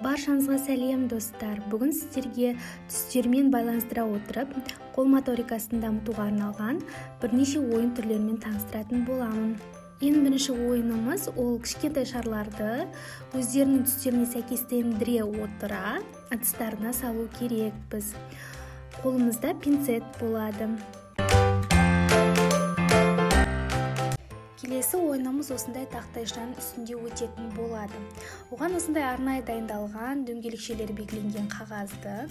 Баршаңызға сәлем достар. Бүгін сіздерге түстермен байланыстыра отырып, қол моторикасын дамытуға арналған бірнеше ойын түрлерімен таныстыратын боламын. Ең бірінші ойынымыз ол кішкентай шарларды өздерінің түстеріне сәйкестендіре отыра ыдыстарына салу керекпіз. Қолымызда пинцет болады. Келесі ойынымыз осындай тақтайшаның үстінде өтетін болады. Оған осындай арнайы дайындалған дөңгелекшелері белгіленген қағазды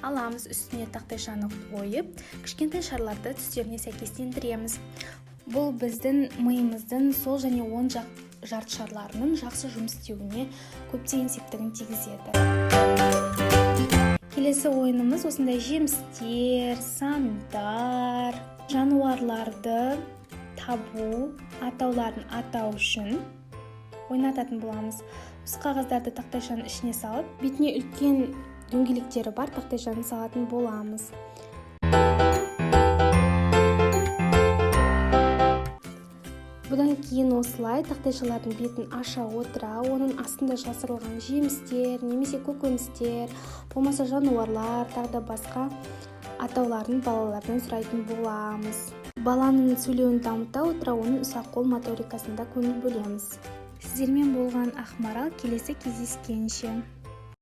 аламыз, үстіне тақтайшаны қойып, кішкентай шарларды түстеріне сәйкестендіреміз. Бұл біздің миымыздың сол және оң жақ жарты шарларының жақсы жұмыс істеуіне көптеген септігін тигізеді. Келесі ойынымыз осындай жемістер, сандар, жануарларды табу, атауларын атау үшін ойнататын боламыз. Осы қағаздарды тақтайшаның ішіне салып, бетіне үлкен дөңгелектері бар тақтайшаны салатын боламыз. Бұдан кейін осылай тақтайшалардың бетін аша отыра, оның астында жасырылған жемістер, немесе көкөністер, болмаса жануарлар, тағы да басқа атауларын балалардан сұрайтын боламыз. Баланың сөйлеуін дамыта отыра, оның ұсақ қол моторикасында көңіл бөлеміз. Сіздермен болған Ақмарал, келесі кездескенше.